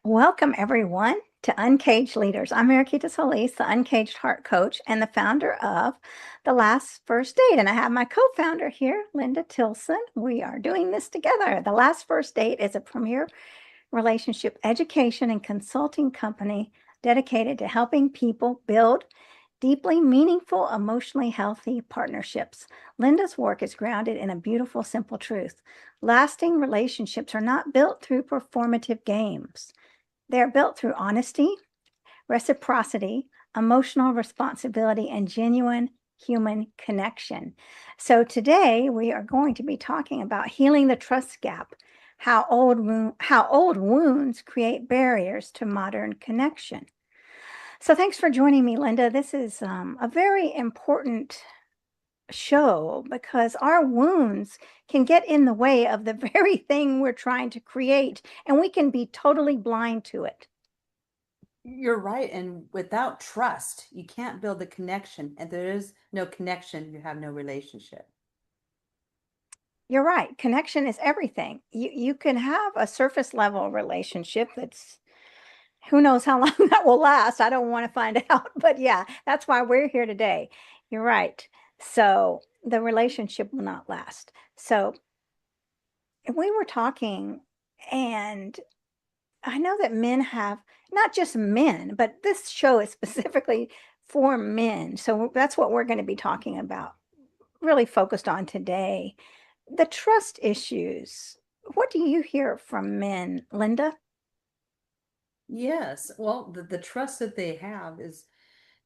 Welcome, everyone, to Uncaged Leaders. I'm Mariquita Solis, the Uncaged Heart Coach and the founder of The Last First Date. And I have my co founder here, Linda Tilson. We are doing this together. The Last First Date is a premier relationship education and consulting company dedicated to helping people build deeply meaningful, emotionally healthy partnerships. Linda's work is grounded in a beautiful, simple truth. Lasting relationships are not built through performative games. They're built through honesty, reciprocity, emotional responsibility, and genuine human connection. So today we are going to be talking about healing the trust gap, how old wounds create barriers to modern connection. So thanks for joining me, Linda. This is a very important show because our wounds can get in the way of the very thing we're trying to create, and we can be totally blind to it. You're right. And without trust, you can't build a connection. And there is no connection, you have no relationship. You're right. Connection is everything. You can have a surface level relationship that's who knows how long that will last. I don't want to find out, but yeah, that's why we're here today. You're right. So the relationship will not last. So we were talking, and I know that men have, not just men, but this show is specifically for men. So that's what we're going to be talking about, really focused on today. The trust issues. What do you hear from men, Linda? Yes. Well, the trust that they have is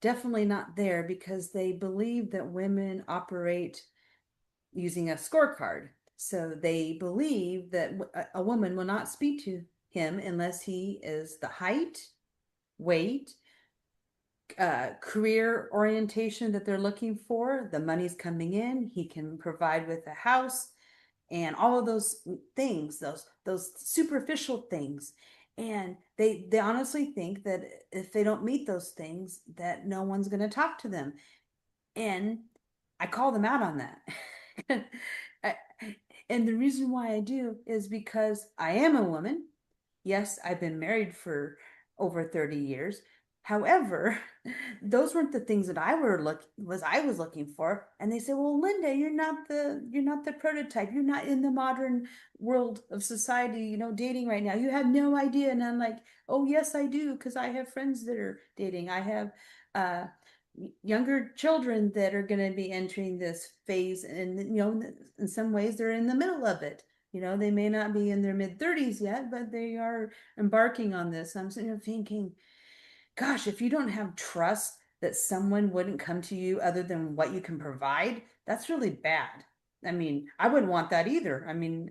definitely not there because they believe that women operate using a scorecard. So they believe that a woman will not speak to him unless he is the height, weight, career orientation that they're looking for. The money's coming in. He can provide with a house and all of those things, those superficial things. And they honestly think that if they don't meet those things, that no one's going to talk to them. And I call them out on that. And the reason why I do is because I am a woman. Yes, I've been married for over 30 years. However, those weren't the things that I was looking for. And they say, "Well, Linda, you're not the prototype. You're not in the modern world of society, dating right now. You have no idea." And I'm like, "Oh, yes, I do, because I have friends that are dating. I have uh younger children that are going to be entering this phase, and in some ways they're in the middle of it. They may not be in their mid 30s yet, but they are embarking on this. I'm sitting here thinking, gosh, if you don't have trust that someone wouldn't come to you other than what you can provide, that's really bad. I mean, I wouldn't want that either. I mean,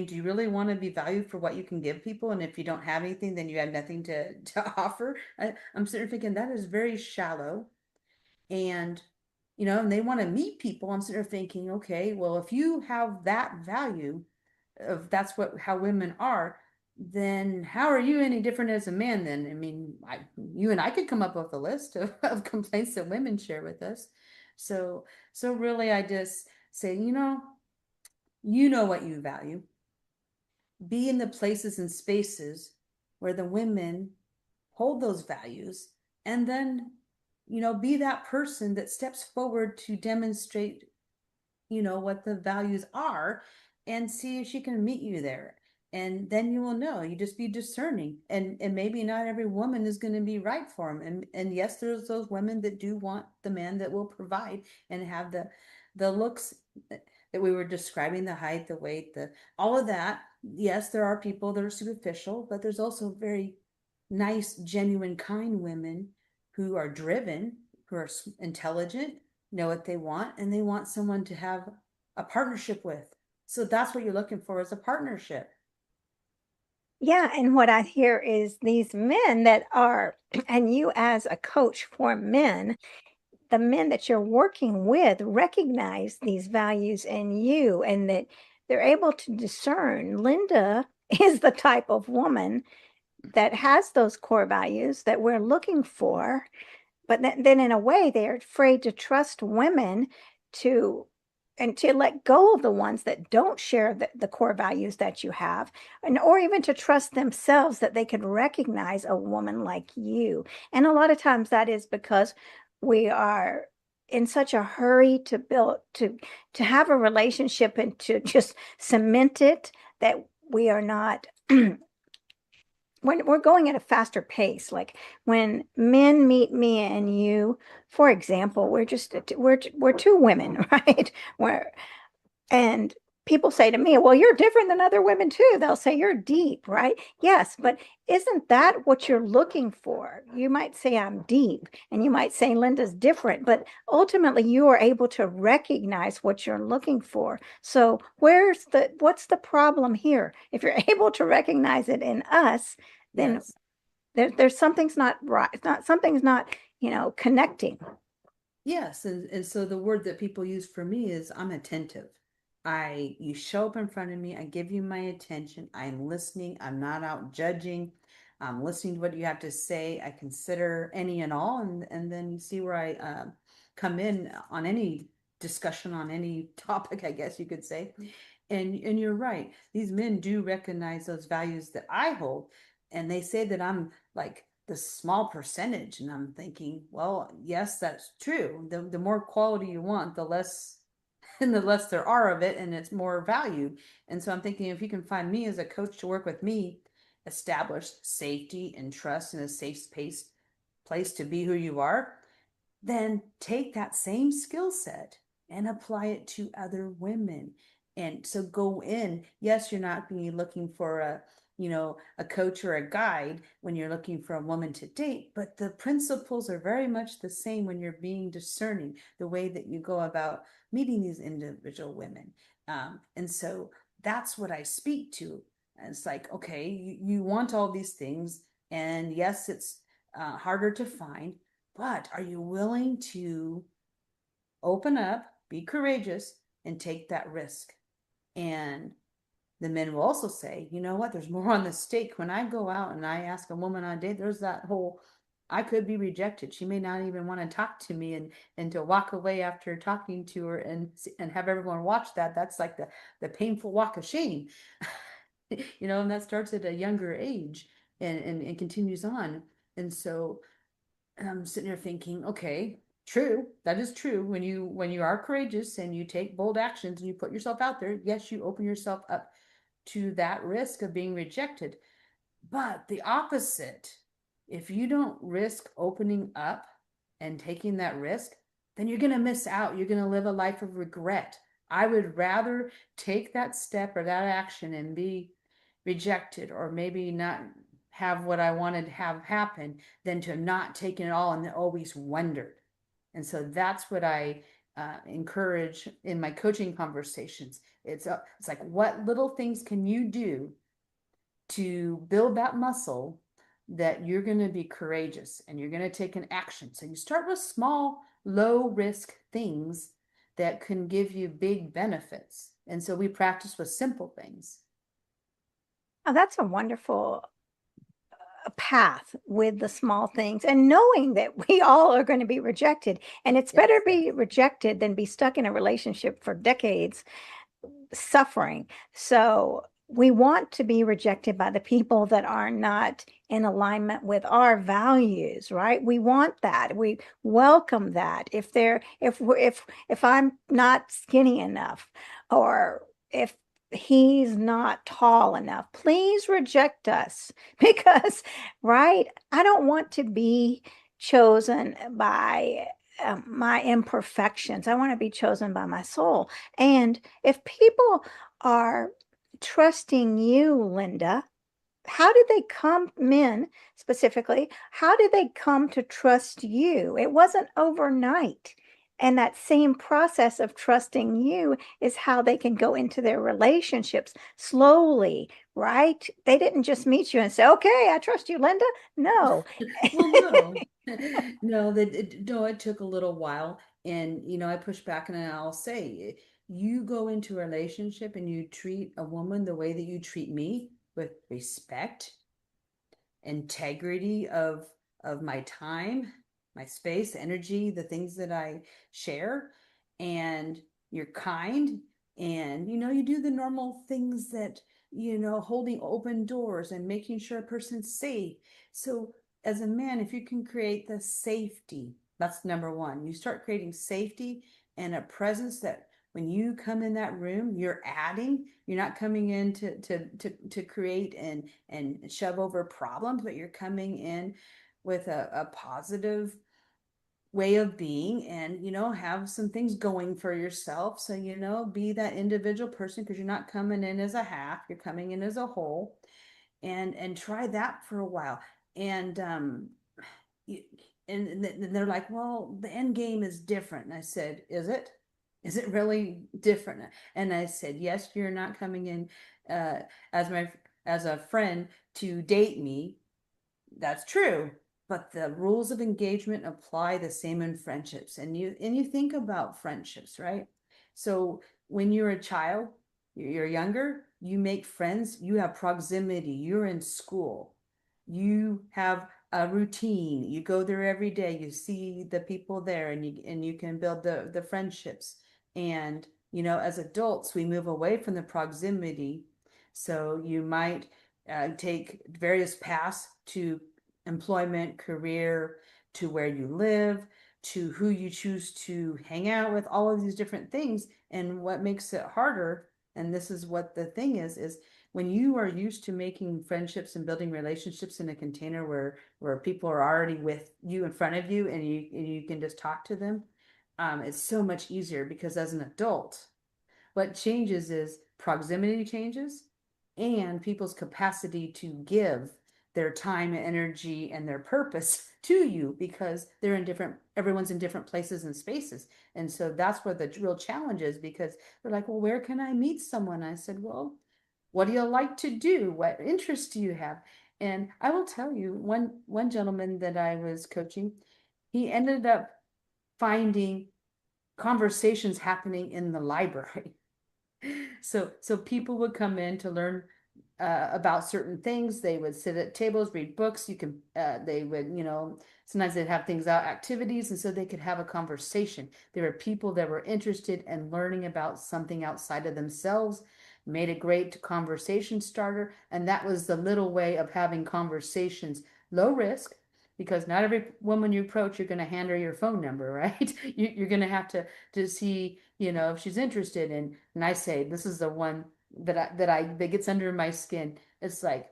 do you really want to be valued for what you can give people? And if you don't have anything, then you have nothing to offer. I'm sitting here thinking that is very shallow. And and they want to meet people. I'm sitting there thinking, okay, well, if you have that value of that's what how women are, then how are you any different as a man? Then I mean, you and I could come up with a list of complaints that women share with us. So really, I just say, you know what you value. Be in the places and spaces where the women hold those values, and then be that person that steps forward to demonstrate what the values are, and see if she can meet you there. And then you will know. You just be discerning, and maybe not every woman is going to be right for him. And yes, there's those women that do want the man that will provide and have the looks that we were describing, the height, the weight, the all of that. Yes, there are people that are superficial, but there's also very nice, genuine, kind women who are driven, who are intelligent, know what they want, and they want someone to have a partnership with. So that's what you're looking for, is a partnership. Yeah, and what I hear is these men that are, and you as a coach for men, the men that you're working with recognize these values in you, and that they're able to discern Linda is the type of woman that has those core values that we're looking for. But then in a way, they're afraid to trust women to and to let go of the ones that don't share the core values that you have, and or even to trust themselves that they can recognize a woman like you. And a lot of times that is because we are in such a hurry to build to have a relationship and to just cement it, that we are not when we're going at a faster pace. Like when men meet me and you, for example, we're two women, right? We're and people say to me, well, you're different than other women too. They'll say you're deep, right? Yes, but isn't that what you're looking for? You might say I'm deep, and you might say Linda's different, but ultimately you are able to recognize what you're looking for. So what's the problem here? If you're able to recognize it in us, then Yes. there's something's not right. It's not something's not, connecting. Yes, and so the word that people use for me is I'm attentive. You show up in front of me, I give you my attention, I'm listening, I'm not out judging, I'm listening to what you have to say, I consider any and all, and then you see where I come in on any discussion on any topic, I guess you could say. And you're right, these men do recognize those values that I hold, and they say that I'm like the small percentage. And I'm thinking, well, yes, that's true. The more quality you want, the less and the less there are of it, and it's more valued. And so I'm thinking, if you can find me as a coach to work with me, establish safety and trust in a safe space place to be who you are, then take that same skill set and apply it to other women. And so go in. Yes, you're not going to be looking for a coach or a guide when you're looking for a woman to date, but the principles are very much the same when you're being discerning, the way that you go about meeting these individual women. And so that's what I speak to. And it's like, okay, you want all these things, and yes, it's harder to find, but are you willing to open up, be courageous, and take that risk? And the men will also say, you know what, there's more on the stake. When I go out and I ask a woman on a date, there's that whole, I could be rejected. She may not even want to talk to me, and to walk away after talking to her and have everyone watch that. That's like the painful walk of shame. And that starts at a younger age and continues on. And so I'm sitting here thinking, okay, true, that is true. When you are courageous and you take bold actions and you put yourself out there, yes, you open yourself up to that risk of being rejected. But the opposite, if you don't risk opening up and taking that risk, then you're going to miss out. You're going to live a life of regret. I would rather take that step or that action and be rejected, or maybe not have what I wanted to have happen, than to not taking it all and always wondered. And so that's what I encourage in my coaching conversations. It's like, what little things can you do to build that muscle, that you're going to be courageous and you're going to take an action. So you start with small, low risk things that can give you big benefits. And so we practice with simple things. Oh, that's a wonderful path with the small things, and knowing that we all are going to be rejected, and it's Yes. better be rejected than be stuck in a relationship for decades suffering. So we want to be rejected by the people that are not in alignment with our values, right? We want that. We welcome that. If I'm not skinny enough, or if he's not tall enough, please reject us because, right? I don't want to be chosen by my imperfections. I want to be chosen by my soul. And if people are trusting you, Linda, how did they come, men specifically, how did they come to trust you? It wasn't overnight. And that same process of trusting you is how they can go into their relationships slowly, right? They didn't just meet you and say, okay, I trust you, Linda. No. Well, no, no, it took a little while. And, I push back and I'll say, you go into a relationship and you treat a woman the way that you treat me, with respect, integrity of my time, my space, energy, the things that I share. And you're kind, and you do the normal things that, holding open doors and making sure a person's safe. So as a man, if you can create the safety, that's number one. You start creating safety and a presence that when you come in that room, you're adding. You're not coming in to create and shove over problems, but you're coming in with a positive way of being, and have some things going for yourself. So be that individual person, because you're not coming in as a half, you're coming in as a whole. And try that for a while. And you, and they're like, well, the end game is different. And I said, is it really different? And I said, yes, you're not coming in uh as my as a friend to date me. That's true. But the rules of engagement apply the same in friendships. And you think about friendships, right? So when you're a child, you're younger, you make friends, you have proximity, you're in school, you have a routine, you go there every day, you see the people there, and you can build the friendships. And as adults, we move away from the proximity. So you might take various paths to employment, career, to where you live, to who you choose to hang out with, all of these different things. And what makes it harder, and this is what the thing is when you are used to making friendships and building relationships in a container where people are already with you in front of you, and you can just talk to them. It's so much easier, because as an adult, what changes is proximity changes, and people's capacity to give their time and energy and their purpose to you, because everyone's in different places and spaces. And so that's where the real challenge is, because they're like, well, where can I meet someone? I said, well, what do you like to do? What interests do you have? And I will tell you, one gentleman that I was coaching, he ended up finding conversations happening in the library. So people would come in to learn about certain things. They would sit at tables, read books. They would, sometimes they'd have things out, activities, and so they could have a conversation. There were people that were interested in learning about something outside of themselves, made a great conversation starter. And that was the little way of having conversations, low risk, because not every woman you approach, you're going to hand her your phone number, right? You're going to have to see, if she's interested in. And I say, this is the one that gets under my skin. It's like,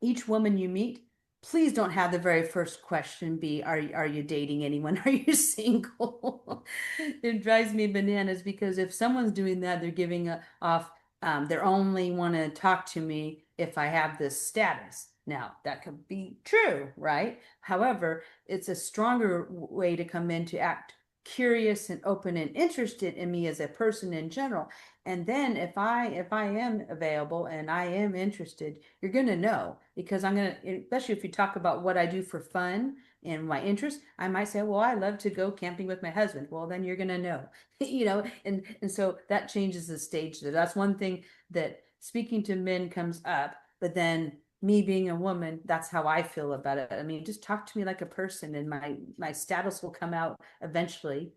each woman you meet, please don't have the very first question be, are you dating anyone? Are you single? It drives me bananas, because if someone's doing that, they're giving off, they only want to talk to me if I have this status. Now, that could be true, right? However, it's a stronger way to come in, to act curious and open and interested in me as a person in general. And then if I am available and I am interested, you're going to know, because I'm going to, especially if you talk about what I do for fun and my interest, I might say, well, I love to go camping with my husband. Well, then you're going to know, and so that changes the stage. That's one thing that speaking to men comes up, but then me being a woman, that's how I feel about it. I mean, just talk to me like a person, and my status will come out eventually.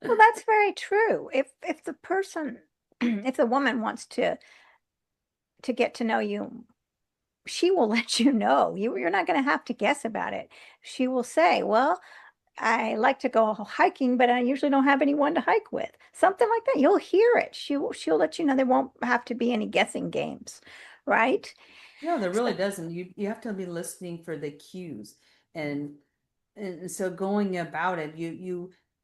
Well, that's very true. If the person, if the woman wants to get to know you, she will let you know. You're not going to have to guess about it. She will say, well, I like to go hiking, but I usually don't have anyone to hike with. Something like that. You'll hear it. She'll let you know. There won't have to be any guessing games, right? No, there So, really doesn't. You have to be listening for the cues. And and so going about it,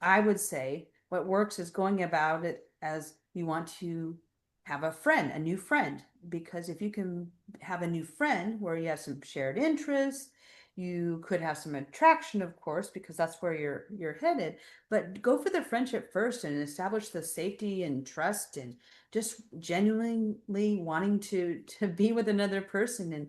I would say what works is going about it as you want to have a friend, a new friend. Because if you can have a new friend where you have some shared interests, you could have some attraction, of course, because that's where you're headed. But go for the friendship first, and establish the safety and trust, and just genuinely wanting to be with another person.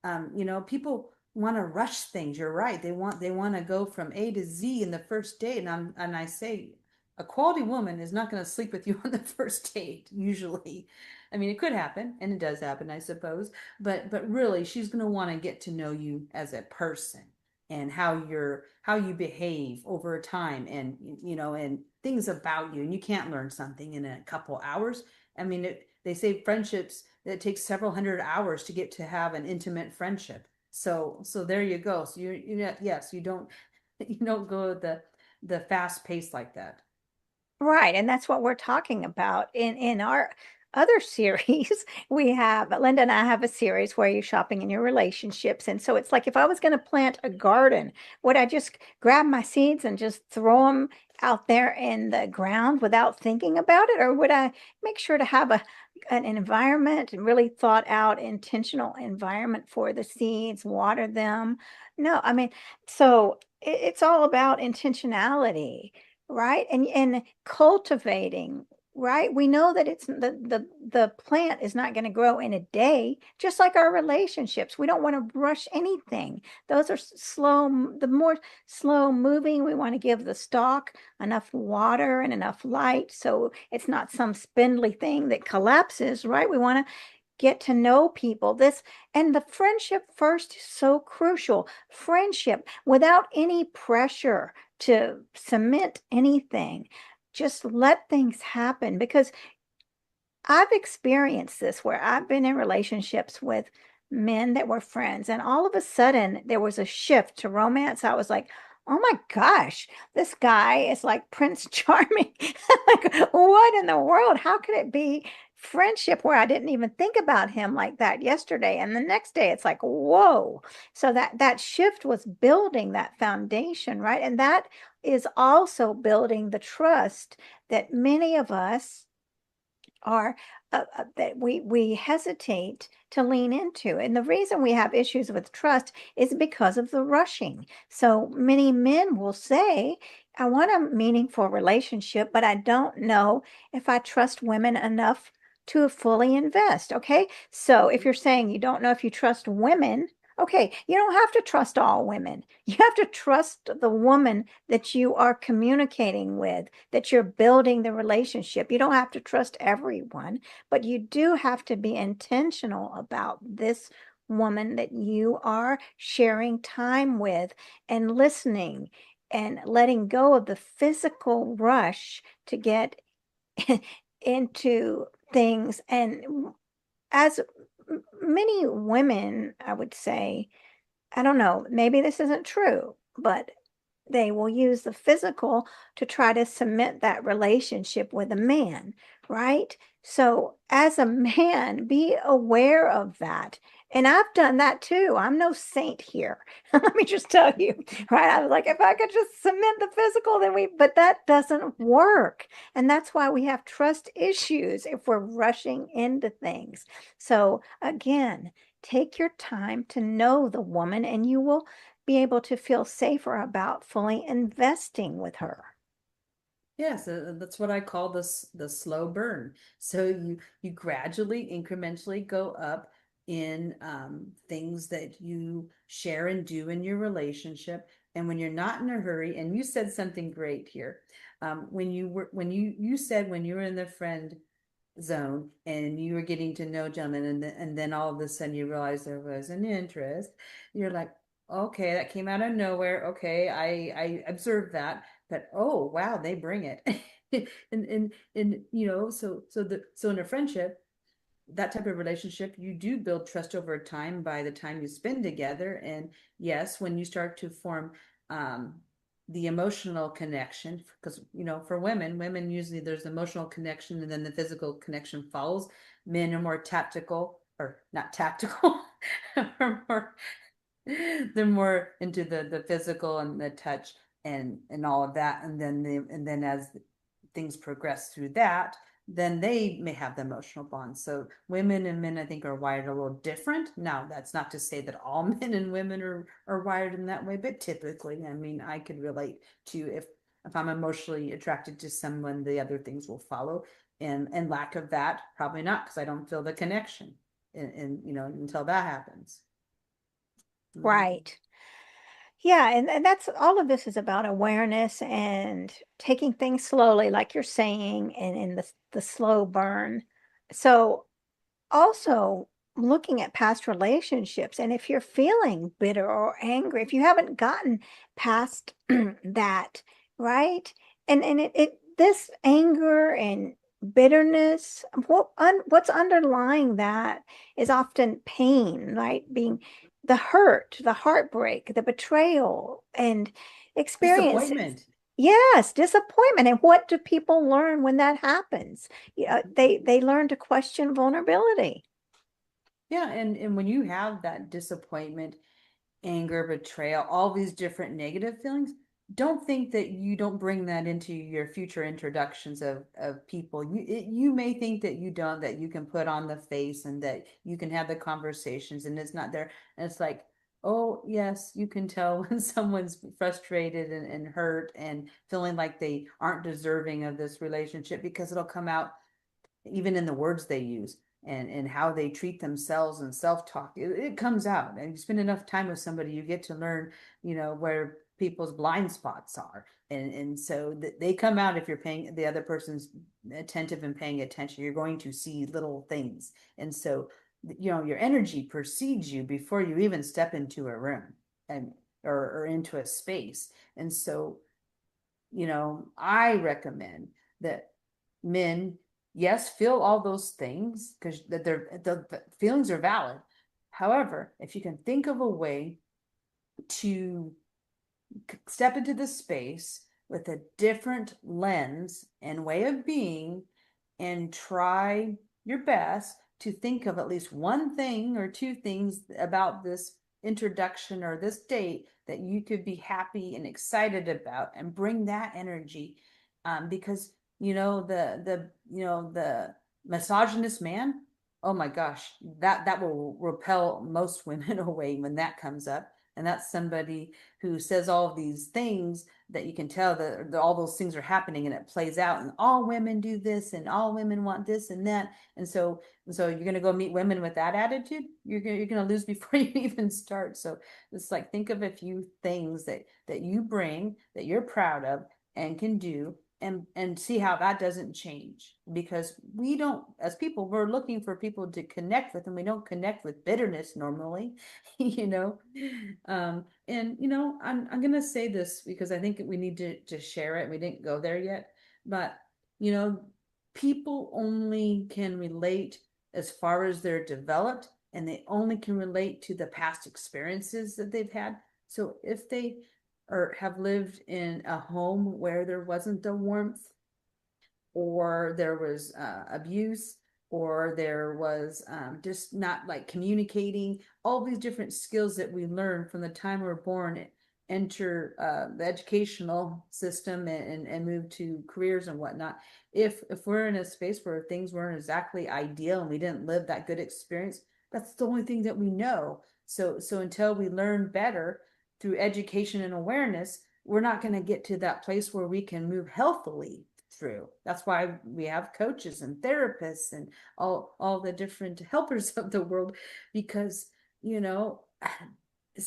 And people want to rush things. You're right. They want to go from A to Z in the first date. And I say, a quality woman is not going to sleep with you on the first date, usually. I mean, it could happen, and it does happen, I suppose. But really, she's going to want to get to know you as a person, and how you behave over time, and things about you, and you can't learn something in a couple hours. I mean, they say friendships, it takes several hundred hours to get to have an intimate friendship. So there you go. So yes, you don't you don't go the fast pace like that. Right, and that's what we're talking about in our other series. We have Linda and I have a series where you're shopping in your relationships, and so it's like if I was going to plant a garden, would I just grab my seeds and just throw them out there in the ground without thinking about it, or would I make sure to have an environment, really thought out, intentional environment for the seeds, water them? No, I mean, so it's all about intentionality, right? And cultivating, right? We know that it's the plant is not going to grow in a day, just like our relationships. We don't want to rush anything. Those are slow, the more slow moving, we want to give the stalk enough water and enough light so it's not some spindly thing that collapses, right? We want to get to know people. This and the friendship first is so crucial. Friendship without any pressure to cement anything. Just let things happen because I've experienced this where I've been in relationships with men that were friends, and all of a sudden there was a shift to romance. I was like, oh my gosh, this guy is like Prince Charming. Like, what in the world? How could it be friendship where I didn't even think about him like that yesterday? And the next day it's like, whoa. So that shift was building that foundation, right? And that is also building the trust that many of us are that we hesitate to lean into. And the reason we have issues with trust is because of the rushing. So many men will say, I want a meaningful relationship, but I don't know if I trust women enough to fully invest. Okay. So if you're saying you don't know if you trust women, okay, you don't have to trust all women. You have to trust the woman that you are communicating with, that you're building the relationship. You don't have to trust everyone, but you do have to be intentional about this woman that you are sharing time with and listening and letting go of the physical rush to get into things. And as many women, I would say, I don't know, maybe this isn't true, but they will use the physical to try to cement that relationship with a man, right? So, as a man, be aware of that. And I've done that too. I'm no saint here. Let me just tell you, right? I was like, if I could just cement the physical, but that doesn't work. And that's why we have trust issues if we're rushing into things. So, again, take your time to know the woman and you will be able to feel safer about fully investing with her. Yes, that's what I call the slow burn. So you gradually, incrementally go up in things that you share and do in your relationship. And when you're not in a hurry, and you said something great here, when you said when you were in the friend zone and you were getting to know gentlemen, and then all of a sudden you realize there was an interest, you're like, okay, that came out of nowhere. Okay, I observed that, but oh wow, they bring it. And so in a friendship, that type of relationship, you do build trust over time by the time you spend together. And yes, when you start to form um, the emotional connection, because for women usually there's emotional connection and then the physical connection follows. Men are more tactical, or not tactical, are more, they're more into the physical and the touch and all of that. And then as things progress through that, then they may have the emotional bond. So women and men, I think, are wired a little different. Now, that's not to say that all men and women are wired in that way, but typically, I mean, I could relate to if I'm emotionally attracted to someone, the other things will follow. And lack of that, probably not, because I don't feel the connection until that happens. Mhm. Right. Yeah, and that's all of this is about awareness and taking things slowly, like you're saying, and in the slow burn. So also looking at past relationships, and if you're feeling bitter or angry, if you haven't gotten past that, right? And it this anger and bitterness, what's underlying that is often pain, right? Being the hurt, the heartbreak, the betrayal, and experiences. Disappointment. Yes, disappointment. And what do people learn when that happens? Yeah, they learn to question vulnerability. Yeah, and when you have that disappointment, anger, betrayal, all these different negative feelings, don't think that you don't bring that into your future introductions of people. You may think that you don't, that you can put on the face and that you can have the conversations and it's not there. And it's like, oh yes, you can tell when someone's frustrated and hurt and feeling like they aren't deserving of this relationship because it'll come out even in the words they use and how they treat themselves and self-talk. It comes out, and you spend enough time with somebody, you get to learn, where people's blind spots are. And so they come out if you're paying the other person's attentive and paying attention. You're going to see little things. And so, your energy precedes you before you even step into a room and or into a space. And so, I recommend that men, yes, feel all those things because the feelings are valid. However, if you can think of a way to step into the space with a different lens and way of being and try your best to think of at least one thing or two things about this introduction or this date that you could be happy and excited about and bring that energy, because the misogynist man, oh my gosh, that will repel most women away when that comes up. And that's somebody who says all of these things that you can tell that all those things are happening and it plays out and all women do this and all women want this and that. And so you're going to go meet women with that attitude, you're going to lose before you even start. So it's like, think of a few things that you bring that you're proud of and can do, and see how that doesn't change, because we don't, as people, we're looking for people to connect with, and we don't connect with bitterness normally. you know and I'm gonna say this because I think we need to share it. We didn't go there yet, but you know people only can relate as far as they're developed, and they only can relate to the past experiences that they've had. So if they or have lived in a home where there wasn't the warmth, or there was abuse, or there was just not like communicating, all these different skills that we learn from the time we're born, enter the educational system and move to careers and whatnot. If we're in a space where things weren't exactly ideal and we didn't live that good experience, that's the only thing that we know. So until we learn better through education and awareness, we're not going to get to that place where we can move healthily through. That's why we have coaches and therapists and all the different helpers of the world, because you know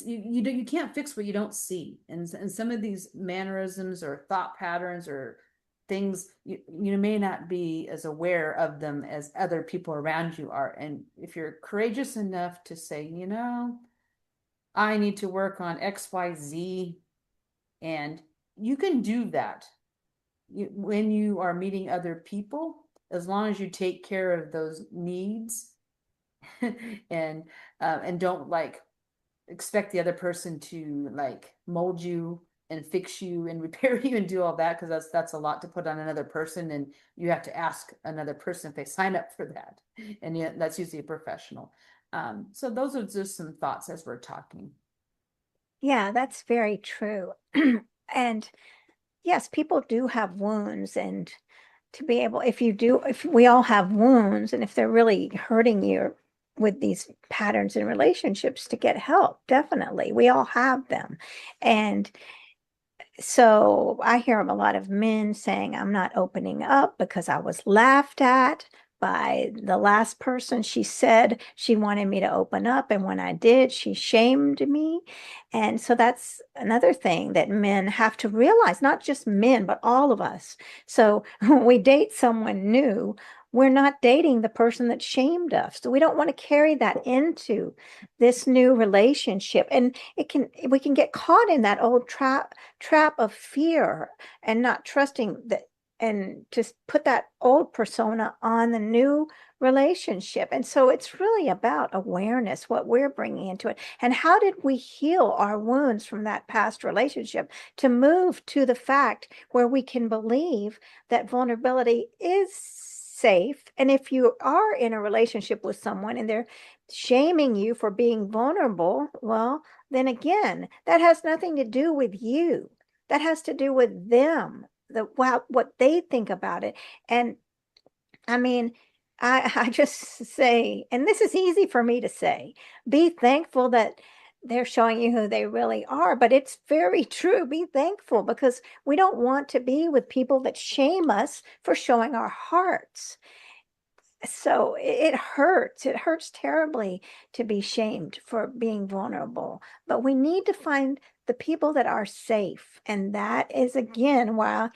you can't fix what you don't see, and some of these mannerisms or thought patterns or things, you may not be as aware of them as other people around you are. And if you're courageous enough to say, I need to work on XYZ, and you can do that when you are meeting other people, as long as you take care of those needs and and don't like expect the other person to like mold you and fix you and repair you and do all that, because that's a lot to put on another person, and you have to ask another person if they sign up for that, and yet that's usually a professional. So those are just some thoughts as we're talking. Yeah, that's very true. And yes, people do have wounds, and to be able, if we all have wounds, and if they're really hurting you with these patterns in relationships, to get help, definitely. We all have them. And so I hear of a lot of men saying, I'm not opening up because I was laughed at by the last person. She said she wanted me to open up, and when I did, she shamed me. And so that's another thing that men have to realize, not just men, but all of us. So when we date someone new, we're not dating the person that shamed us. So we don't want to carry that into this new relationship. And we can get caught in that old trap of fear and not trusting that and just put that old persona on the new relationship. And so it's really about awareness, what we're bringing into it. And how did we heal our wounds from that past relationship to move to the fact where we can believe that vulnerability is safe. And if you are in a relationship with someone and they're shaming you for being vulnerable, well, then again, that has nothing to do with you. That has to do with them, what they think about it. And I mean, I just say, and this is easy for me to say, be thankful that they're showing you who they really are. But it's very true. Be thankful, because we don't want to be with people that shame us for showing our hearts. So it hurts. It hurts terribly to be shamed for being vulnerable. But we need to find the people that are safe. And that is, again, why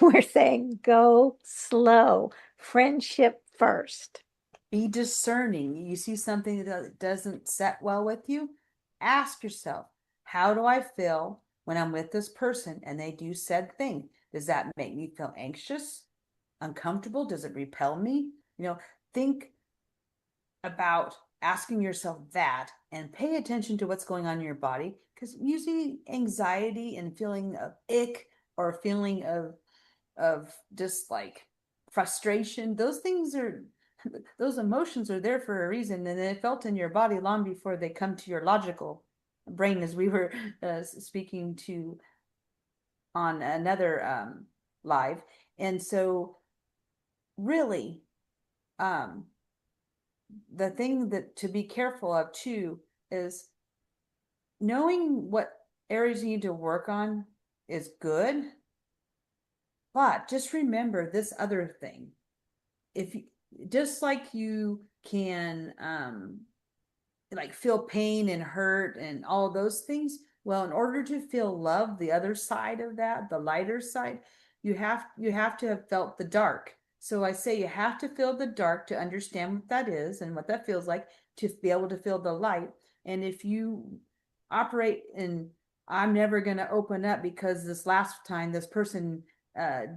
we're saying go slow, friendship first. Be discerning. You see something that doesn't set well with you, ask yourself, how do I feel when I'm with this person and they do said thing? Does that make me feel anxious, uncomfortable? Does it repel me? Think about asking yourself that and pay attention to what's going on in your body, because usually anxiety and feeling of ick or feeling of just like frustration, those emotions are there for a reason, and they felt in your body long before they come to your logical brain, as we were speaking to on another live. And so really, um the thing that to be careful of too is knowing what areas you need to work on is good, but just remember this other thing. If you, just like you can like feel pain and hurt and all those things, well, in order to feel love, the other side of that, the lighter side, you have to have felt the dark. So I say you have to feel the dark to understand what that is and what that feels like, to be able to feel the light. And if you operate in, I'm never going to open up because this last time this person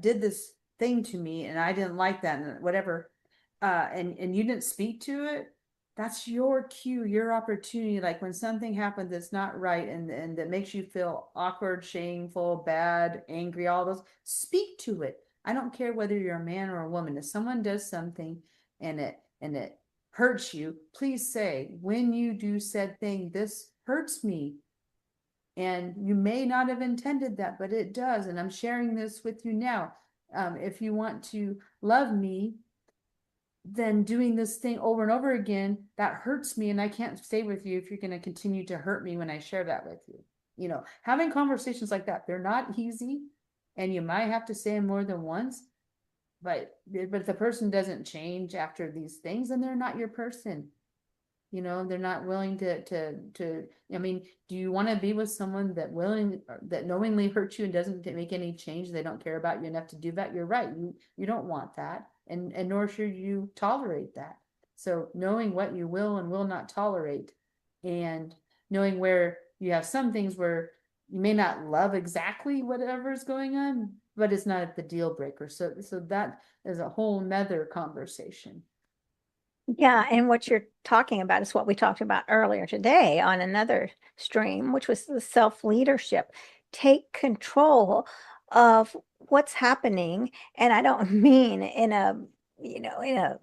did this thing to me and I didn't like that and whatever, and you didn't speak to it, that's your cue, your opportunity. Like when something happened that's not right and that makes you feel awkward, shameful, bad, angry, all those, speak to it. I don't care whether you're a man or a woman. If someone does something and it hurts you, please say, when you do said thing, this hurts me. And you may not have intended that, but it does. And I'm sharing this with you now. If you want to love me, then doing this thing over and over again, that hurts me. And I can't stay with you if you're going to continue to hurt me when I share that with you. Having conversations like that, they're not easy. And you might have to say them more than once. But if the person doesn't change after these things, then they're not your person. They're not willing to, I mean, do you want to be with someone that knowingly hurts you and doesn't make any change? They don't care about you enough to do that. You're right. You don't want that. And nor should you tolerate that. So knowing what you will and will not tolerate, and knowing where you have some things where you may not love exactly whatever is going on, but it's not the deal breaker. So that is a whole nother conversation. Yeah, and what you're talking about is what we talked about earlier today on another stream, which was the self-leadership. Take control of what's happening. And I don't mean in a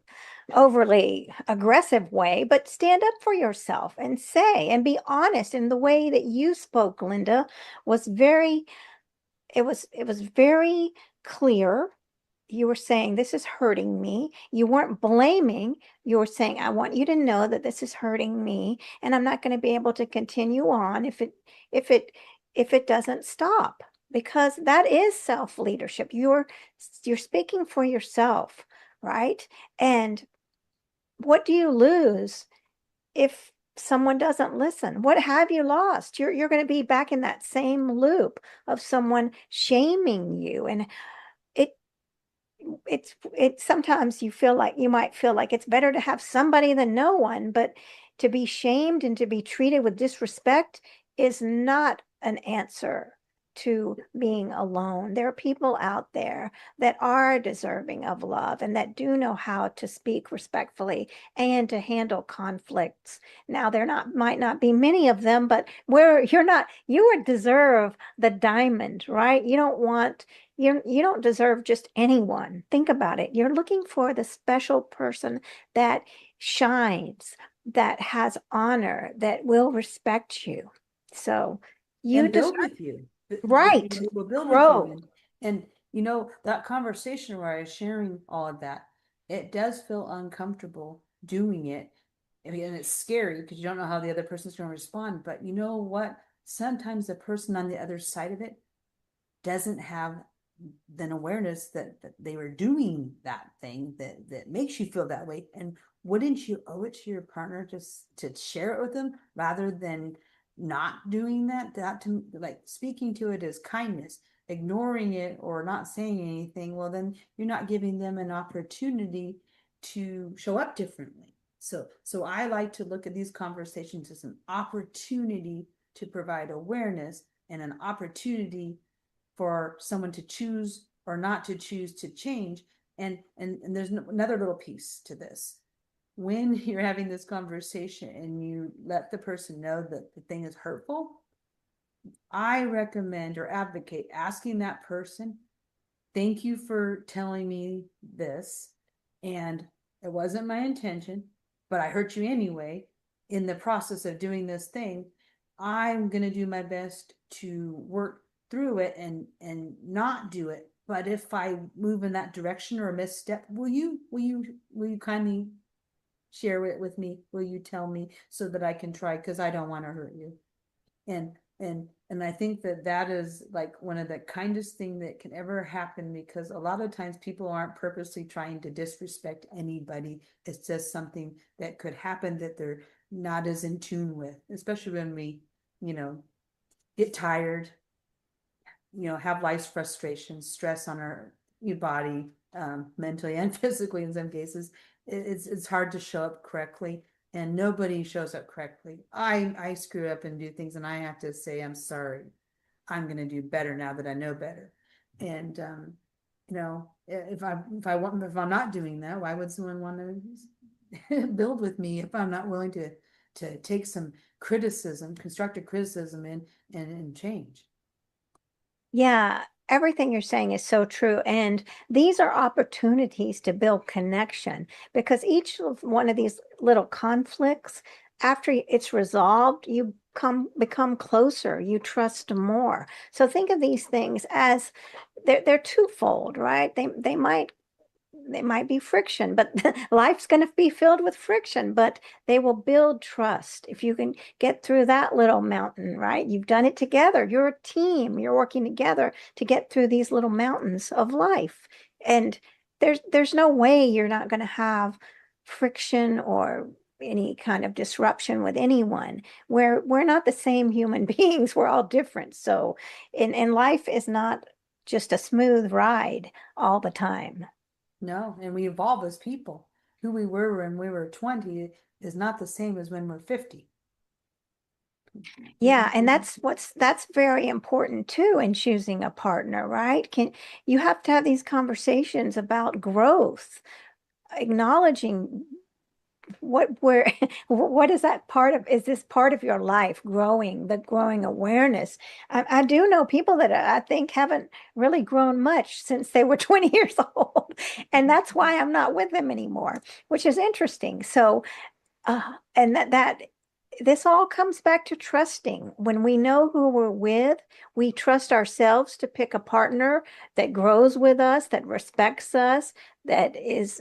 overly aggressive way, but stand up for yourself and say and be honest. And the way that you spoke, Linda, was it was very clear. You were saying, this is hurting me. You weren't blaming. You were saying, I want you to know that this is hurting me, and I'm not going to be able to continue on if it doesn't stop, because that is self-leadership. You're speaking for yourself, right? And what do you lose if someone doesn't listen? What have you lost? You're going to be back in that same loop of someone shaming you. And it it's sometimes you might feel like it's better to have somebody than no one, but to be shamed and to be treated with disrespect is not an answer to being alone. There are people out there that are deserving of love and that do know how to speak respectfully and to handle conflicts. Now, there not might not be many of them, but where you're not, you would deserve the diamond, right? You don't deserve just anyone. Think about it. You're looking for the special person that shines, that has honor, that will respect you. So you And deserve, build with you. right, Will build with you. grow. And you know, that conversation where I was sharing all of that, it does feel uncomfortable doing it. I mean, and it's scary because you don't know how the other person's going to respond. But you know what? Sometimes the person on the other side of it doesn't have an awareness that they were doing that thing that makes you feel that way. And wouldn't you owe it to your partner just to share it with them rather than not doing that? That to like speaking to it as kindness, ignoring it or not saying anything, well then you're not giving them an opportunity to show up differently. So I like to look at these conversations as an opportunity to provide awareness and an opportunity for someone to choose or not to choose to change. And there's another little piece to this. When you're having this conversation and you let the person know that the thing is hurtful, I recommend or advocate asking that person, thank you for telling me this. And it wasn't my intention, but I hurt you anyway. In the process of doing this thing, I'm going to do my best to work through it and not do it. But if I move in that direction or a misstep, will you kindly share it with me? Will you tell me so that I can try? Because I don't want to hurt you. And I think that is like one of the kindest thing that can ever happen, because a lot of times people aren't purposely trying to disrespect anybody. It's just something that could happen that they're not as in tune with, especially when we, you know, get tired, have life's frustrations, stress on our body, mentally and physically in some cases. It's hard to show up correctly, and nobody shows up correctly. I screw up and do things, and I have to say I'm sorry. I'm going to do better now that I know better. And if I'm not doing that, why would someone want to build with me if I'm not willing to take some criticism, constructive criticism, and change? Yeah, everything you're saying is so true. And these are opportunities to build connection because each of one of these little conflicts, after it's resolved, you become closer, you trust more. So think of these things as they're twofold, right? They might be friction, but life's going to be filled with friction, but they will build trust. If you can get through that little mountain, right? You've done it together. You're a team. You're working together to get through these little mountains of life. And there's no way you're not going to have friction or any kind of disruption with anyone. We're not the same human beings. We're all different. So in life is not just a smooth ride all the time. No, and we evolve as people. Who we were when we were 20 is not the same as when we're 50. Yeah, and that's very important too in choosing a partner, right? You have to have these conversations about growth, acknowledging where what is that part of, is this part of your life growing, the growing awareness? I do know people that I think haven't really grown much since they were 20 years old, and that's why I'm not with them anymore, which is interesting. So and that this all comes back to trusting. When we know who we're with, we trust ourselves to pick a partner that grows with us, that respects us, that is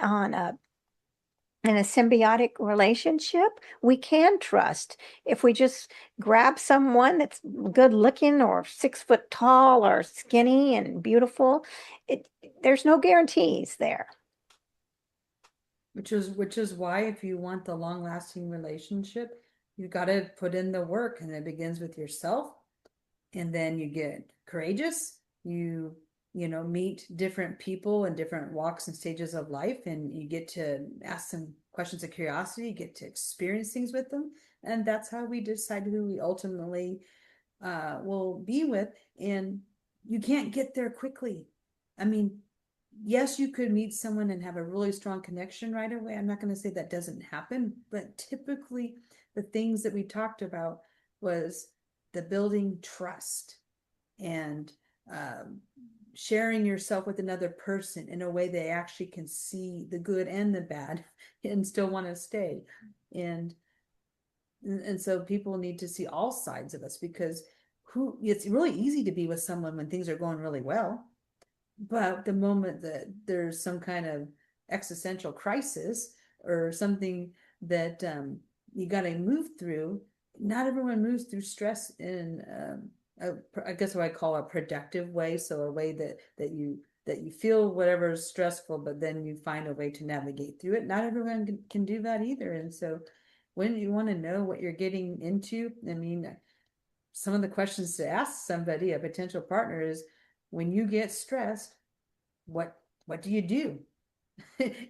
on a in a symbiotic relationship. We can trust. If we just grab someone that's good looking or 6 foot tall or skinny and beautiful, it there's no guarantees there. Which is why if you want the long lasting relationship, you got to put in the work, and it begins with yourself, and then you get courageous. You meet different people in different walks and stages of life, and you get to ask them questions of curiosity, you get to experience things with them, and that's how we decide who we ultimately will be with, and you can't get there quickly. I mean, yes, you could meet someone and have a really strong connection right away. I'm not going to say that doesn't happen, but typically the things that we talked about was the building trust and um, sharing yourself with another person in a way they actually can see the good and the bad and still want to stay. And and so people need to see all sides of us, because who it's really easy to be with someone when things are going really well, but the moment that there's some kind of existential crisis or something that you got to move through, not everyone moves through stress in I guess what I call a productive way. So a way that you feel whatever is stressful, but then you find a way to navigate through it. Not everyone can do that either. And so when you want to know what you're getting into, I mean, some of the questions to ask somebody, a potential partner, is when you get stressed, what do you do?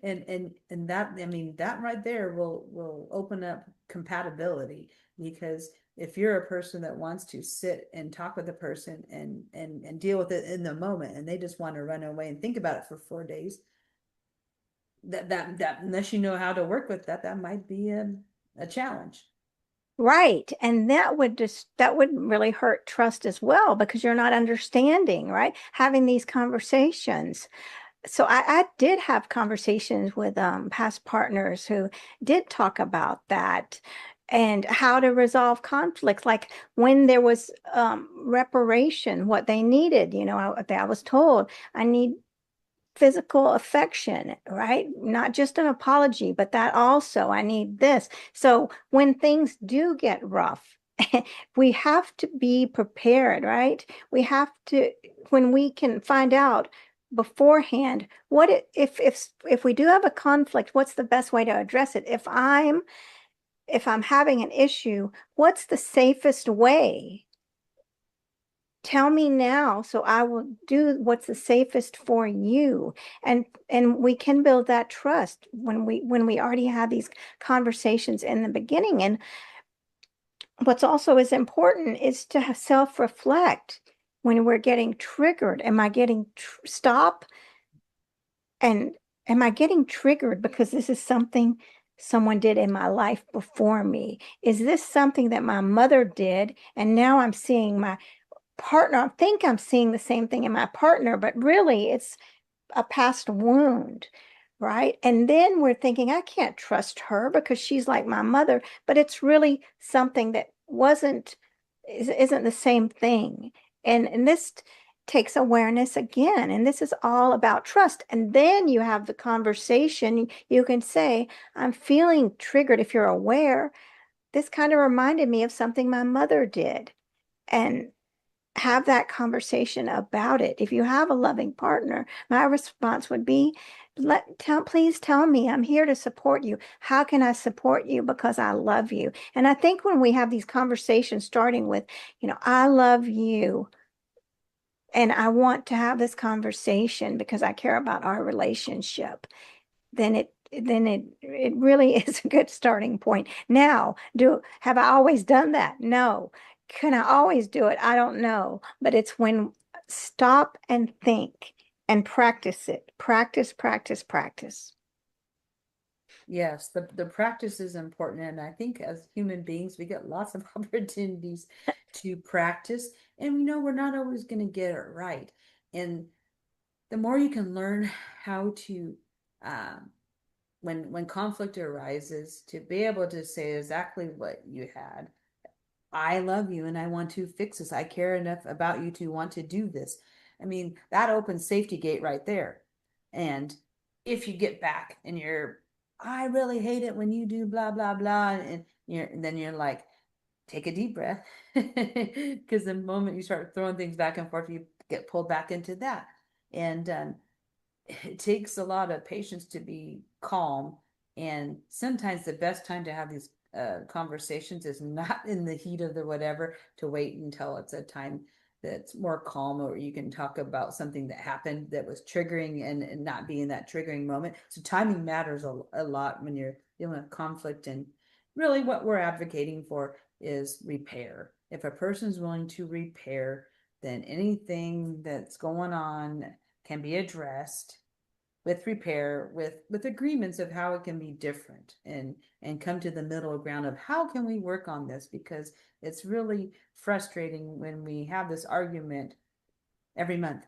And that, I mean, that right there will open up compatibility, because if you're a person that wants to sit and talk with a person and deal with it in the moment, and they just want to run away and think about it for 4 days, that unless you know how to work with that, that might be a challenge. Right. And that would really hurt trust as well because you're not understanding, right? Having these conversations. So I did have conversations with past partners who did talk about that and how to resolve conflicts, like when there was reparation, what they needed. I was told I need physical affection, right? Not just an apology, but that also, I need this. So when things do get rough, we have to be prepared, right? We have to, when we can find out beforehand if we do have a conflict, what's the best way to address it? If I'm having an issue, what's the safest way? Tell me now so I will do what's the safest for you. And we can build that trust when we already have these conversations in the beginning. And what's also is important is to self-reflect when we're getting triggered. Am I getting stop and am I getting triggered because this is something someone did in my life before me? Is this something that my mother did and now I'm seeing my partner? I think I'm seeing the same thing in my partner, but really it's a past wound, right? And then we're thinking, I can't trust her because she's like my mother, but it's really something that isn't the same thing. And this takes awareness again. And this is all about trust. And then you have the conversation. You can say, I'm feeling triggered. If you're aware, this kind of reminded me of something my mother did. And have that conversation about it. If you have a loving partner, my response would be, please tell me. I'm here to support you. How can I support you? Because I love you. And I think when we have these conversations, starting with, I love you, and I want to have this conversation because I care about our relationship, then it really is a good starting point. Now, have I always done that? No. Can I always do it? I don't know. But it's when stop and think and practice it. Practice, practice, practice. Yes, the practice is important. And I think as human beings, we get lots of opportunities to practice. And we know we're not always going to get it right. And the more you can learn how to, um, when conflict arises, to be able to say exactly what you had. I love you and I want to fix this. I care enough about you to want to do this. I mean, that opens safety gate right there. And if you get back and I really hate it when you do blah, blah, blah. And then you're like, take a deep breath. Because the moment you start throwing things back and forth, you get pulled back into that. And it takes a lot of patience to be calm. And sometimes the best time to have these conversations is not in the heat of the whatever, to wait until it's a time that's more calm, or you can talk about something that happened that was triggering, and not be in that triggering moment. So timing matters a lot when you're dealing with conflict. And really what we're advocating for is repair. If a person's willing to repair, then anything that's going on can be addressed with repair, with agreements of how it can be different, and come to the middle ground of how can we work on this, because it's really frustrating when we have this argument every month.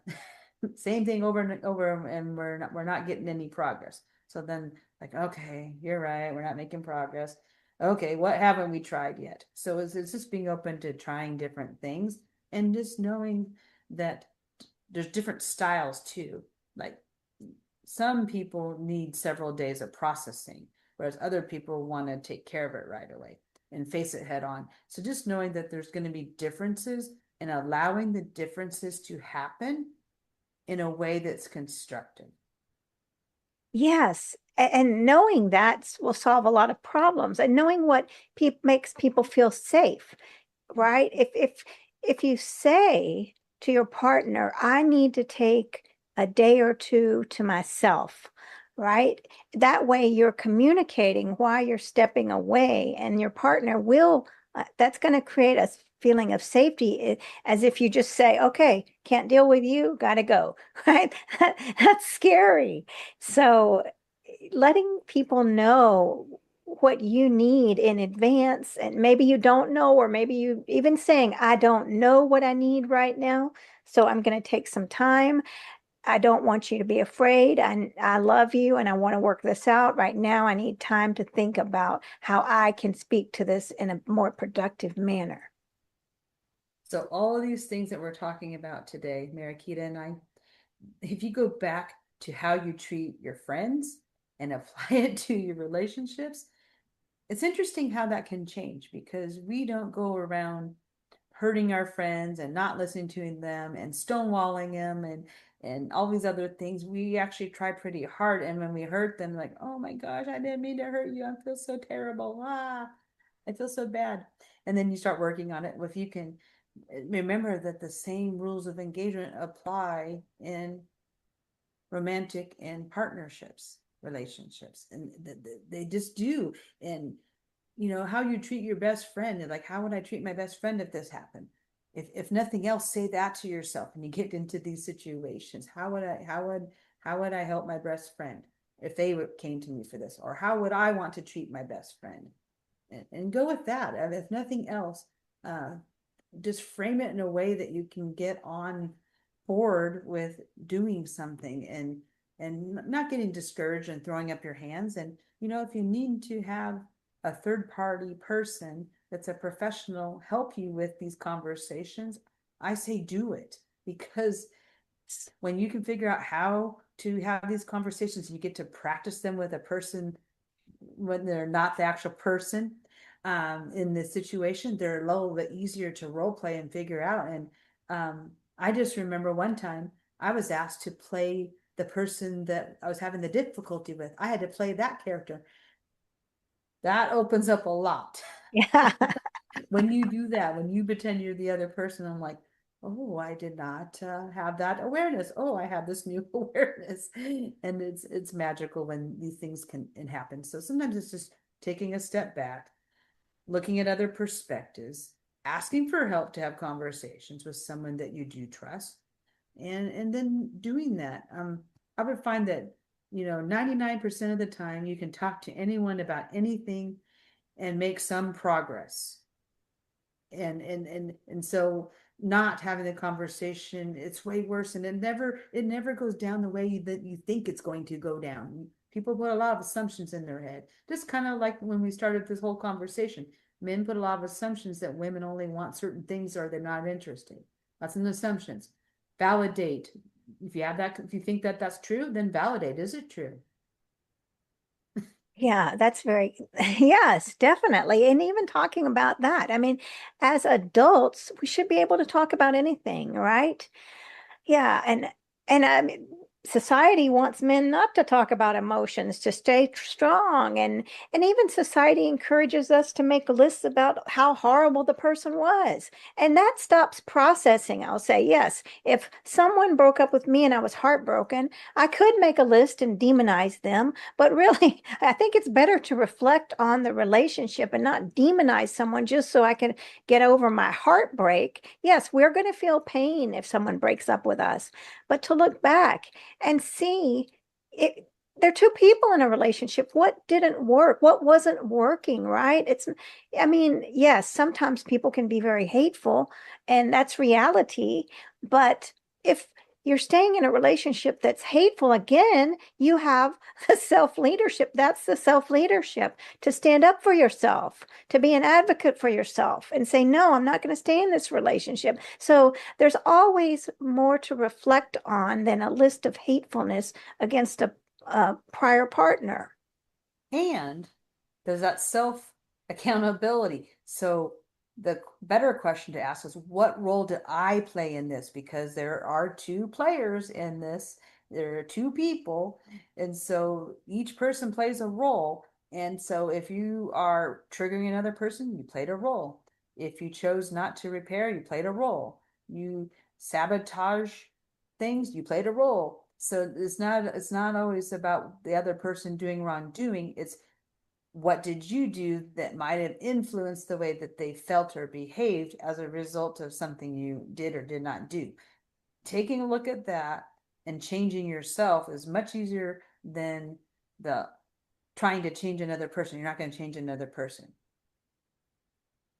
Same thing over and over, and we're not getting any progress. So then, like, okay, you're right, we're not making progress. Okay, what haven't we tried yet? So it's just being open to trying different things, and just knowing that there's different styles too. Like, some people need several days of processing, whereas other people want to take care of it right away and face it head on. So just knowing that there's going to be differences and allowing the differences to happen in a way that's constructive. Yes. And knowing that will solve a lot of problems, and knowing what makes people feel safe, right? If you say to your partner, I need to take a day or two to myself, right? That way you're communicating why you're stepping away, and your partner will, that's going to create a feeling of safety, as if you just say, okay, can't deal with you, gotta go, right? That's scary. So letting people know what you need in advance, and maybe you don't know, or maybe you even saying, I don't know what I need right now, so I'm going to take some time. I don't want you to be afraid. I love you and I want to work this out right now. I need time to think about how I can speak to this in a more productive manner. So all of these things that we're talking about today, Mariquita and I, if you go back to how you treat your friends and apply it to your relationships, it's interesting how that can change, because we don't go around hurting our friends and not listening to them and stonewalling them and all these other things. We actually try pretty hard, and when we hurt them, like, oh my gosh, I didn't mean to hurt you, I feel so terrible, I feel so bad. And then you start working on it. If you can remember that the same rules of engagement apply in romantic and partnerships, relationships, and they just do. And how you treat your best friend, like, how would I treat my best friend if this happened? If nothing else, say that to yourself when you get into these situations. How would I help my best friend if they came to me for this? Or how would I want to treat my best friend? And go with that. And if nothing else, uh, just frame it in a way that you can get on board with doing something, and not getting discouraged and throwing up your hands. And if you need to have a third party person that's a professional help you with these conversations, I say do it, because when you can figure out how to have these conversations, you get to practice them with a person when they're not the actual person in this situation. They're a little bit easier to role play and figure out. And I just remember one time I was asked to play the person that I was having the difficulty with. I had to play that character. That opens up a lot. Yeah. When you do that, when you pretend you're the other person, I'm like, oh, I did not have that awareness. Oh, I have this new awareness, and it's magical when these things can happen. So sometimes it's just taking a step back, looking at other perspectives, asking for help to have conversations with someone that you do trust, and then doing that. I would find that 99% of the time you can talk to anyone about anything and make some progress. And so not having the conversation, it's way worse, and it never goes down the way that you think it's going to go down. People put a lot of assumptions in their head, just kind of like when we started this whole conversation. Men put a lot of assumptions that women only want certain things or they're not interested. That's an assumptions. Validate. If you think that that's true, then validate, is it true? Yeah, that's very, yes, definitely. And even talking about that, I mean, as adults, we should be able to talk about anything, right? Yeah, and I mean, society wants men not to talk about emotions, to stay strong, and even society encourages us to make lists about how horrible the person was, and that stops processing. I'll say, yes, if someone broke up with me and I was heartbroken, I could make a list and demonize them, but really I think it's better to reflect on the relationship and not demonize someone just so I can get over my heartbreak. Yes, we're going to feel pain if someone breaks up with us, but to look back and see it. They're two people in a relationship. What didn't work? What wasn't working, right? I mean, yes, sometimes people can be very hateful, and that's reality. But if you're staying in a relationship that's hateful, again, you have the self leadership. That's the self leadership to stand up for yourself, to be an advocate for yourself and say, no, I'm not going to stay in this relationship. So there's always more to reflect on than a list of hatefulness against a prior partner. And there's that self accountability. So the better question to ask is, what role do I play in this? Because there are two players in this, there are two people, and so each person plays a role. And so if you are triggering another person, you played a role. If you chose not to repair, you played a role. You sabotage things, you played a role. So it's not always about the other person doing wrongdoing. It's what did you do that might have influenced the way that they felt or behaved as a result of something you did or did not do. Taking a look at that and changing yourself is much easier than the trying to change another person. You're not going to change another person.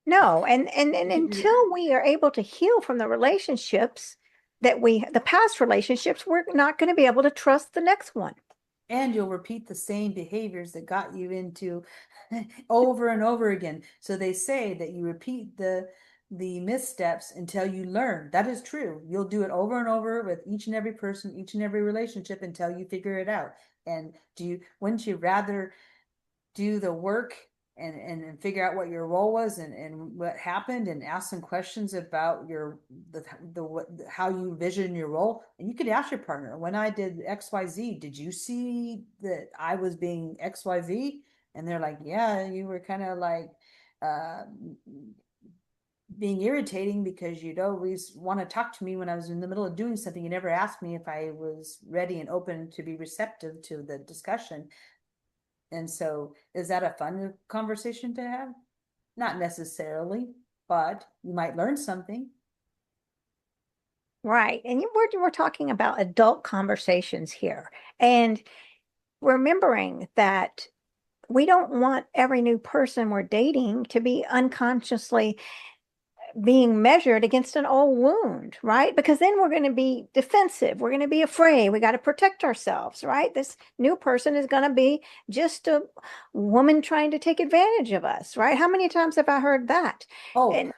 No, and until we are able to heal from the relationships the past relationships, we're not going to be able to trust the next one. And you'll repeat the same behaviors that got you into over and over again. So they say that you repeat the missteps until you learn. That is true. You'll do it over and over with each and every person, each and every relationship until you figure it out. And wouldn't you rather do the work and figure out what your role was and what happened and ask some questions about how you vision your role? And you could ask your partner, when I did XYZ, did you see that I was being XYZ? And they're like, yeah, you were kind of like uh being irritating because you'd always want to talk to me when I was in the middle of doing something. You never asked me if I was ready and open to be receptive to the discussion. And so, is that a fun conversation to have? Not necessarily, but you might learn something. Right. And we're talking about adult conversations here. And remembering that we don't want every new person we're dating to be unconsciously being measured against an old wound, right? Because then we're going to be defensive. We're going to be afraid. We got to protect ourselves, right? This new person is going to be just a woman trying to take advantage of us, right? How many times have I heard that? Oh, And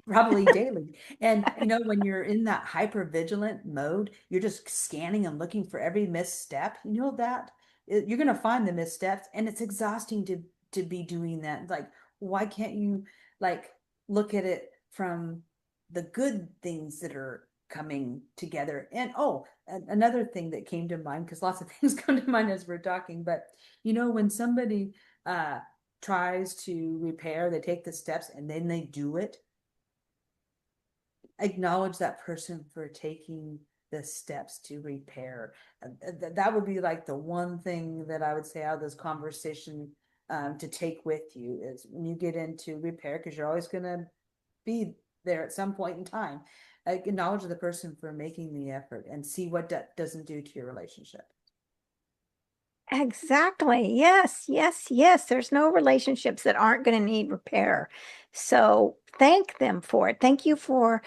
probably daily. And when you're in that hyper vigilant mode, you're just scanning and looking for every misstep. You know that you're going to find the missteps, and it's exhausting to be doing that. Like, why can't you like look at it from the good things that are coming together? And oh, another thing that came to mind, because lots of things come to mind as we're talking, but when somebody tries to repair, they take the steps and then they do it. Acknowledge that person for taking the steps to repair. That would be like the one thing that I would say out of this conversation, to take with you, is when you get into repair, because you're always going to be there at some point in time. Acknowledge the person for making the effort and see what that doesn't do to your relationship. exactly. Yes, yes, yes. There's no relationships that aren't going to need repair. So thank them for it. Thank you for,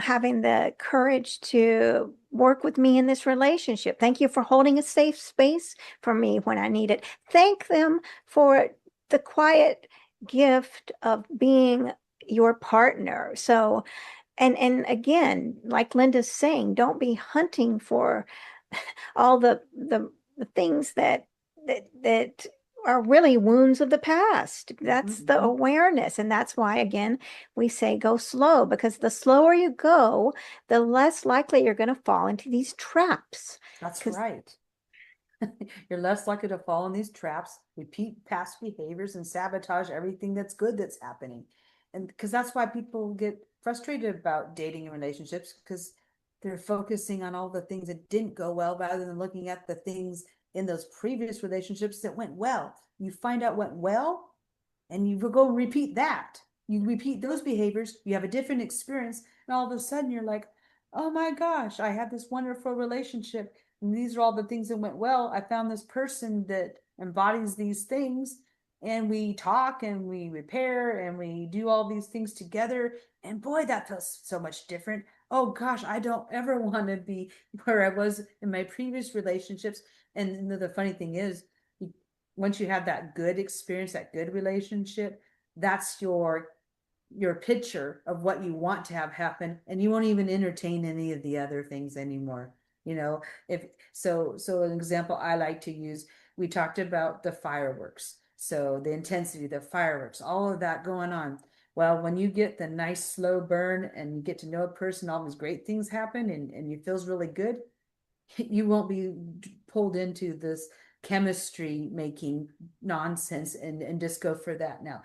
having the courage to work with me in this relationship. Thank you for holding a safe space for me when I need it. Thank them for the quiet gift of being your partner. So, and again, like Linda's saying, don't be hunting for all the things that are really wounds of the past. That's the Mhm. awareness. And that's why, again, we say go slow, because the slower you go, the less likely you're going to fall into these traps. That's Because, right. You're less likely to fall in these traps, repeat past behaviors, and sabotage everything that's good that's happening. And because that's why people get frustrated about dating and relationships, because they're focusing on all the things that didn't go well rather than looking at the things in those previous relationships that went well. You find out what well, and you go repeat that. You repeat those behaviors, you have a different experience, and all of a sudden you're like, oh my gosh, I had this wonderful relationship, and these are all the things that went well. I found this person that embodies these things, and we talk and we repair and we do all these things together. And boy, that feels so much different. Oh gosh, I don't ever want to be where I was in my previous relationships. And the funny thing is, once you have that good experience, that good relationship, that's your picture of what you want to have happen, and you won't even entertain any of the other things anymore. You know, if so an example I like to use, we talked about the fireworks, so the intensity, the fireworks, all of that going on. Well, when you get the nice slow burn and you get to know a person, all these great things happen, and you feels really good, you won't be pulled into this chemistry making nonsense and just go for that. Now,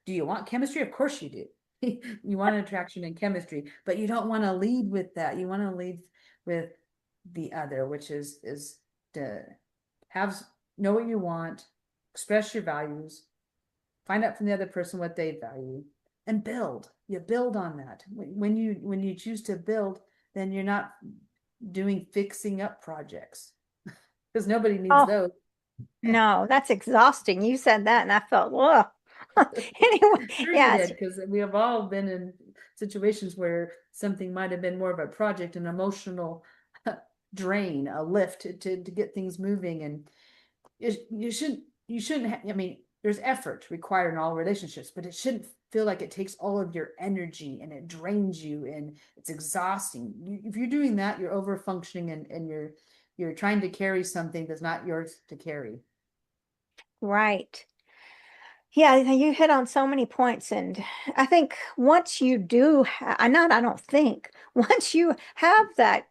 do you want chemistry? Of course you do. You want attraction and chemistry, but you don't want to lead with that. You want to lead with the other, which is to have, know what you want, express your values, find out from the other person what they value, and build. You build on that. When you choose to build, then you're not doing fixing up projects, because nobody needs oh, those. no, that's exhausting. You said that, and I felt, whoa. Anyway, Sure you yes, did, because we have all been in situations where something might have been more of a project, an emotional drain, a lift to get things moving. And you shouldn't I mean, there's effort required in all relationships, but it shouldn't feel like it takes all of your energy and it drains you and it's exhausting. If you're doing that, you're over functioning, and you're trying to carry something that's not yours to carry. right. Yeah, you hit on so many points. And I think once you do, I don't think, once you have that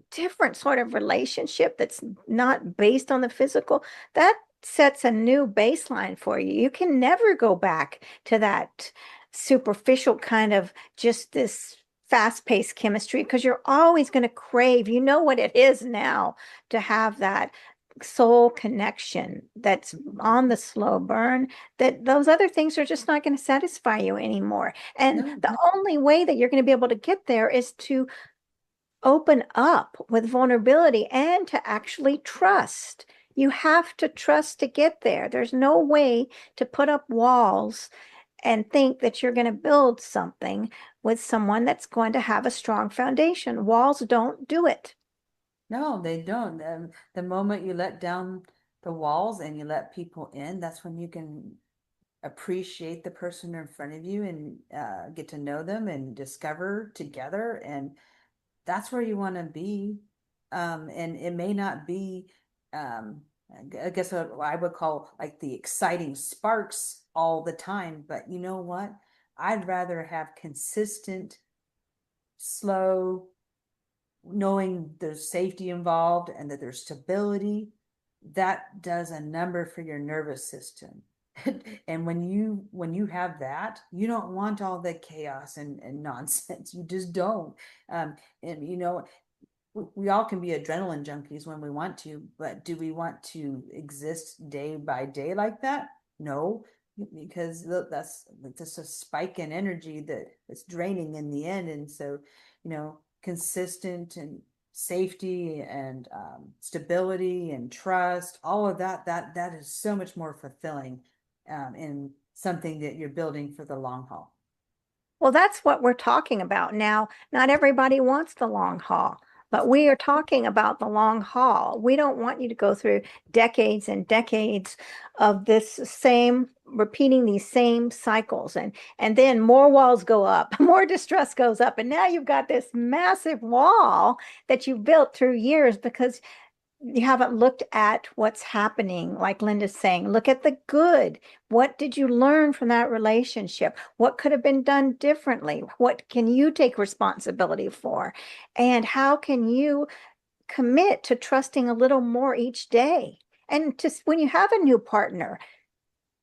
different sort of relationship that's not based on the physical, that sets a new baseline for you. You can never go back to that superficial kind of just this fast-paced chemistry, because you're always going to crave, you know what it is now, to have that soul connection that's on the slow burn, that those other things are just not going to satisfy you anymore. And No, the only way that you're going to be able to get there is to open up with vulnerability and to actually trust. You have to trust to get there. There's no way to put up walls and think that you're going to build something with someone that's going to have a strong foundation. Walls don't do it. no, they don't. The moment you let down the walls and you let people in, that's when you can appreciate the person in front of you and get to know them and discover together. And that's where you want to be. And it may not be, um, I guess what I would call like the exciting sparks all the time. But you know what? I'd rather have consistent, slow, knowing there's safety involved and that there's stability. That does a number for your nervous system. And when you have that, you don't want all the chaos and nonsense. You just don't. And we all can be adrenaline junkies when we want to, but do we want to exist day by day like that? No, because that's just a spike in energy that's draining in the end. And so, consistent and safety and stability and trust, all of that is so much more fulfilling in something that you're building for the long haul. Well, that's what we're talking about now. Not everybody wants the long haul, but we are talking about the long haul. We don't want you to go through decades and decades of this same, repeating these same cycles. And then more walls go up, more distress goes up. And now you've got this massive wall that you built through years because you haven't looked at what's happening, like Linda's saying. Look at the good. What did you learn from that relationship? What could have been done differently? What can you take responsibility for? And how can you commit to trusting a little more each day? And just when you have a new partner,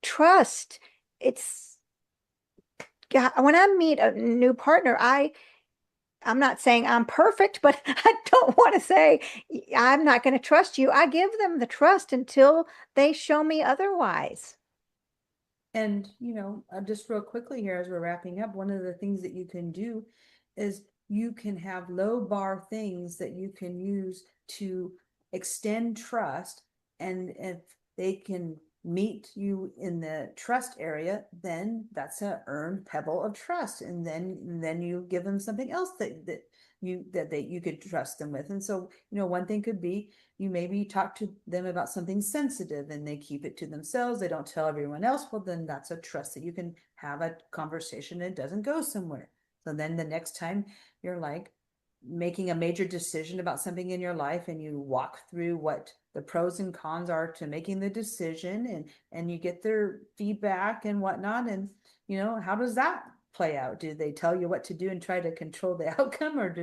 trust. It's when I meet a new partner, I'm not saying I'm perfect, but I don't want to say I'm not going to trust you. I give them the trust until they show me otherwise. And, just real quickly here as we're wrapping up, one of the things that you can do is you can have low bar things that you can use to extend trust. And if they can meet you in the trust area, then that's an earned pebble of trust. And then you give them something else that you could trust them with. And so, one thing could be you maybe talk to them about something sensitive and they keep it to themselves. They don't tell everyone else. Well, then that's a trust that you can have a conversation and it doesn't go somewhere. So then the next time you're like making a major decision about something in your life and you walk through what the pros and cons are to making the decision and you get their feedback and whatnot. And, how does that play out? Do they tell you what to do and try to control the outcome, or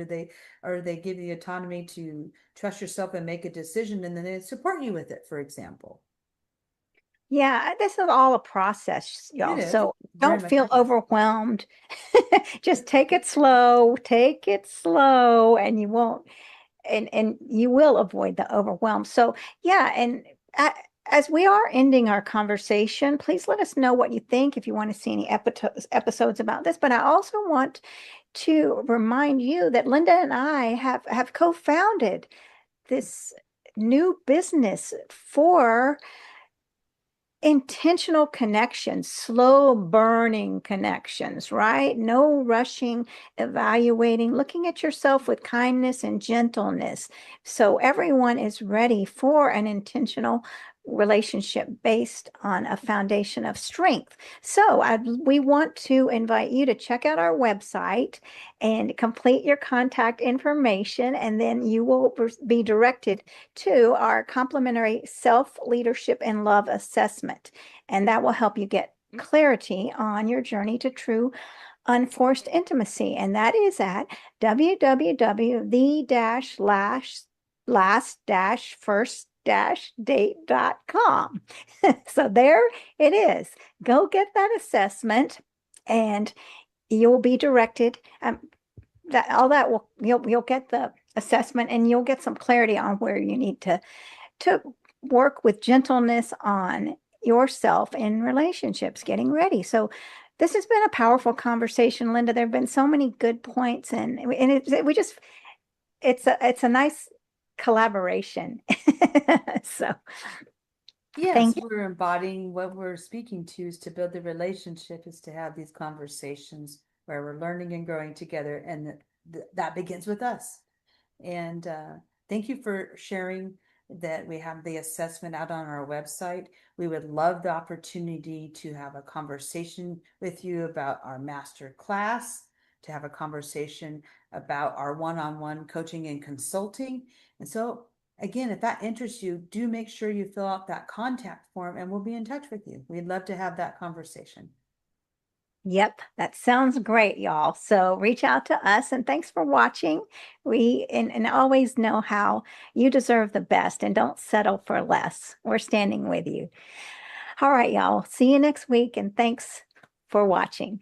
they give you autonomy to trust yourself and make a decision and then they support you with it, for example? Yeah, this is all a process, It y'all. is So very don't much a feel process. overwhelmed. Just take it slow, and you won't, and you will avoid the overwhelm. So yeah, and a- as we are ending our conversation, please let us know what you think if you want to see any episodes about this. But I also want to remind you that Linda and I have co-founded this new business for intentional connections, slow burning connections, right? No rushing, evaluating, looking at yourself with kindness and gentleness. So everyone is ready for an intentional relationship based on a foundation of strength. So we want to invite you to check out our website and complete your contact information, and then you will be directed to our complimentary self-leadership and love assessment. And that will help you get clarity on your journey to true unforced intimacy. And that is at www.the-last-first-date.com. So there it is. Go get that assessment and you'll be directed. That all that will you'll get the assessment and you'll get some clarity on where you need to work with gentleness on yourself in relationships, getting ready. So this has been a powerful conversation, Linda. There have been so many good points, and we just it's a nice collaboration. So Yes, thank you. we're embodying what we're speaking to is to build the relationship, is to have these conversations where we're learning and growing together. And that begins with us. And thank you for sharing that we have the assessment out on our website. We would love the opportunity to have a conversation with you about our master class, to have a conversation about our one-on-one coaching and consulting. And so, again, if that interests you, do make sure you fill out that contact form and we'll be in touch with you. We'd love to have that conversation. Yep, that sounds great, y'all. So reach out to us and thanks for watching. We and always know how you deserve the best and don't settle for less. We're standing with you. All right, y'all. See you next week and thanks for watching.